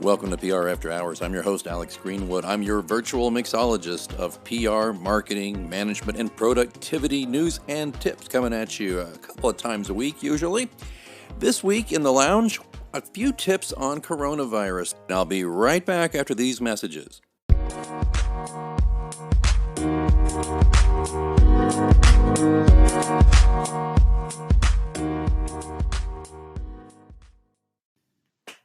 Welcome to PR After Hours. I'm your host, Alex Greenwood. I'm your virtual mixologist of PR, marketing, management, and productivity news and tips, coming at you a couple of times a week, usually. This week in the lounge, a few tips on coronavirus. I'll be right back after these messages.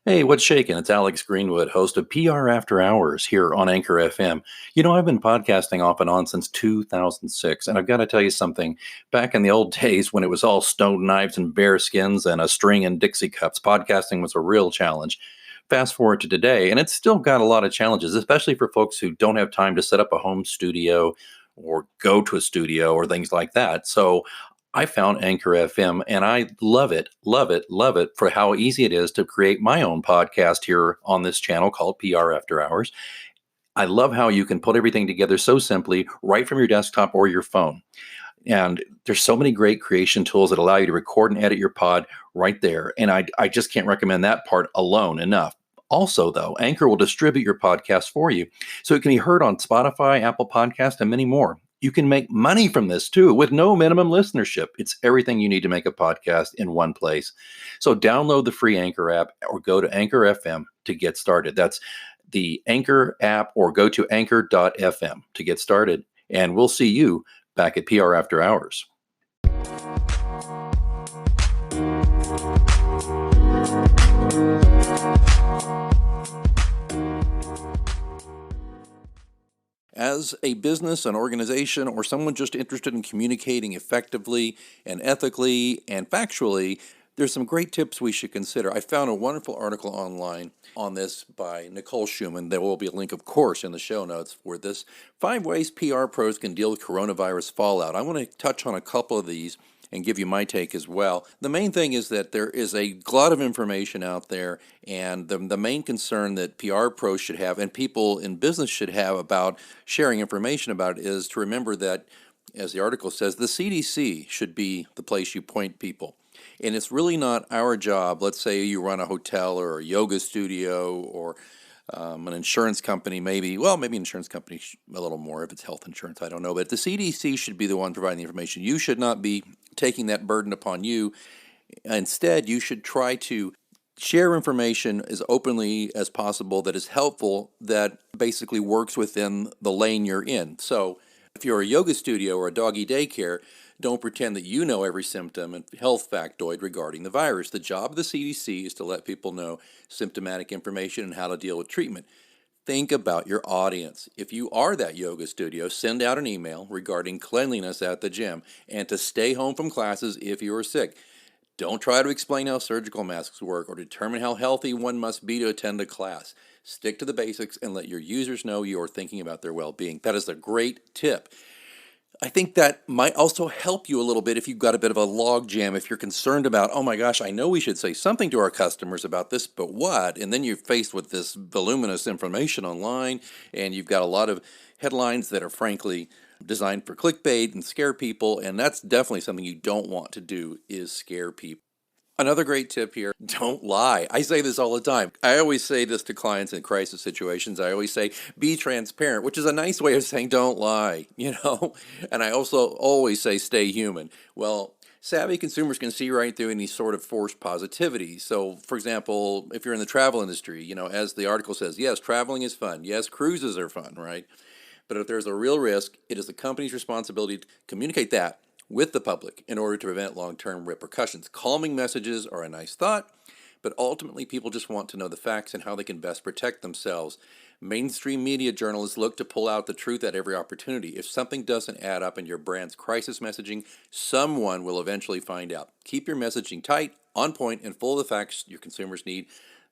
Hey, what's shaking? It's Alex Greenwood, host of PR After Hours here on Anchor FM. You know, I've been podcasting off and on since 2006, and I've got to tell you something. Back in the old days when it was all stone knives and bear skins and a string and Dixie cups, podcasting was a real challenge. Fast forward to today, and it's still got a lot of challenges, especially for folks who don't have time to set up a home studio or go to a studio or things like that. So I found Anchor FM and I love it for how easy it is to create my own podcast here on this channel called PR After Hours. I love how you can put everything together so simply right from your desktop or your phone. And there's so many great creation tools that allow you to record and edit your pod right there. And I just can't recommend that part alone enough. Also, though, Anchor will distribute your podcast for you, so it can be heard on Spotify, Apple Podcast, and many more. You can make money from this too with no minimum listenership. It's everything you need to make a podcast in one place. So download the free Anchor app or go to Anchor FM to get started. That's the Anchor app, or go to anchor.fm to get started. And we'll see you back at PR After Hours. As a business, an organization, or someone just interested in communicating effectively and ethically and factually, there's some great tips we should consider. I found a wonderful article online on this by Nicole Schumann. There will be a link, of course, in the show notes for this. 5 ways PR pros can deal with coronavirus fallout. I want to touch on a couple of these and give you my take as well. The main thing is that there is a glut of information out there, and the main concern that PR pros should have and people in business should have about sharing information about it is to remember that, as the article says, the CDC should be the place you point people. And it's really not our job. Let's say you run a hotel or a yoga studio or an insurance company, maybe an insurance company a little more if it's health insurance, I don't know. But the CDC should be the one providing the information. You should not be taking that burden upon you. Instead, you should try to share information as openly as possible that is helpful, that basically works within the lane you're in. So if you're a yoga studio or a doggy daycare, don't pretend that you know every symptom and health factoid regarding the virus. The job of the CDC is to let people know symptomatic information and how to deal with treatment. Think about your audience. If you are that yoga studio, send out an email regarding cleanliness at the gym and to stay home from classes if you are sick. Don't try to explain how surgical masks work or determine how healthy one must be to attend a class. Stick to the basics and let your users know you are thinking about their well-being. That is a great tip. I think that might also help you a little bit if you've got a bit of a log jam, if you're concerned about, oh my gosh, I know we should say something to our customers about this, but what? And then you're faced with this voluminous information online, and you've got a lot of headlines that are frankly designed for clickbait and scare people, and that's definitely something you don't want to do, is scare people. Another great tip here, don't lie. I say this all the time. I always say this to clients in crisis situations. I always say, be transparent, which is a nice way of saying don't lie, And I also always say, stay human. Well, savvy consumers can see right through any sort of forced positivity. So, for example, if you're in the travel industry, as the article says, yes, traveling is fun. Yes, cruises are fun, right? But if there's a real risk, it is the company's responsibility to communicate that with the public in order to prevent long-term repercussions. Calming messages are a nice thought, but ultimately people just want to know the facts and how they can best protect themselves. Mainstream media journalists look to pull out the truth at every opportunity. If something doesn't add up in your brand's crisis messaging, someone will eventually find out. Keep your messaging tight, on point, and full of the facts your consumers need.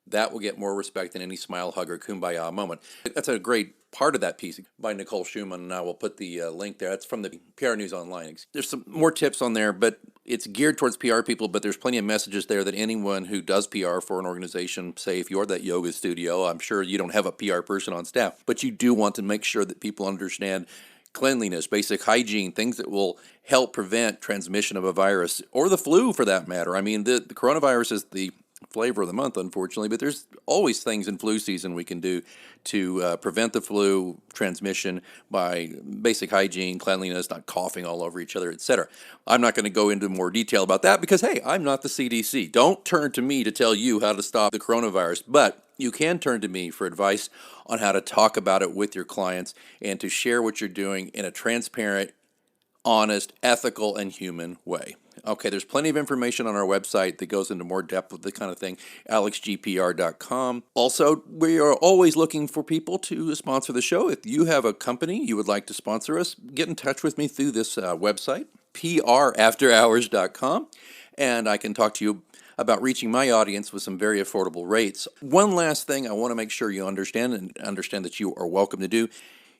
That will get more respect than any smile, hug, or kumbaya moment. That's a great part of that piece by Nicole Schumann, and I will put the link there. That's from the PR News Online. There's some more tips on there, but it's geared towards PR people, but there's plenty of messages there that anyone who does PR for an organization, say if you're that yoga studio, I'm sure you don't have a PR person on staff, but you do want to make sure that people understand cleanliness, basic hygiene, things that will help prevent transmission of a virus, or the flu for that matter. I mean, the coronavirus is the flavor of the month, unfortunately, but there's always things in flu season we can do to prevent the flu transmission by basic hygiene, cleanliness, not coughing all over each other, etc. I'm not going to go into more detail about that because, hey, I'm not the CDC. Don't turn to me to tell you how to stop the coronavirus, but you can turn to me for advice on how to talk about it with your clients and to share what you're doing in a transparent, honest, ethical, and human way. Okay, there's plenty of information on our website that goes into more depth with the kind of thing, alexgpr.com. Also, we are always looking for people to sponsor the show. If you have a company you would like to sponsor us, get in touch with me through this website, prafterhours.com, and I can talk to you about reaching my audience with some very affordable rates. One last thing I want to make sure you understand, and understand that you are welcome to do.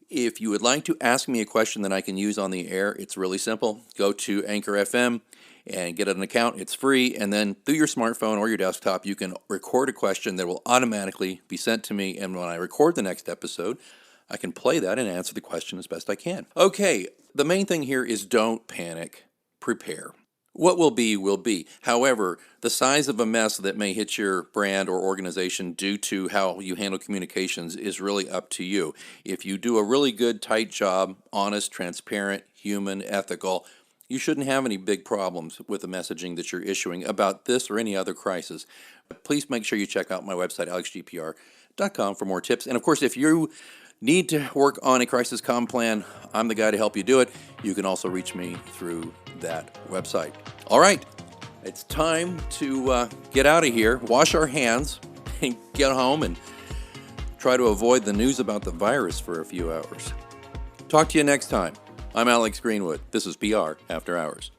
If you would like to ask me a question that I can use on the air, it's really simple. Go to Anchor FM and get an account. It's free. And then through your smartphone or your desktop, you can record a question that will automatically be sent to me. And when I record the next episode, I can play that and answer the question as best I can. Okay, the main thing here is don't panic. Prepare. What will be, will be. However, the size of a mess that may hit your brand or organization due to how you handle communications is really up to you. If you do a really good, tight job, honest, transparent, human, ethical, you shouldn't have any big problems with the messaging that you're issuing about this or any other crisis. Please make sure you check out my website, alexgpr.com, for more tips. And of course, if you need to work on a crisis comm plan, I'm the guy to help you do it. You can also reach me through that website. All right, it's time to get out of here, wash our hands, and get home and try to avoid the news about the virus for a few hours. Talk to you next time. I'm Alex Greenwood. This is PR After Hours.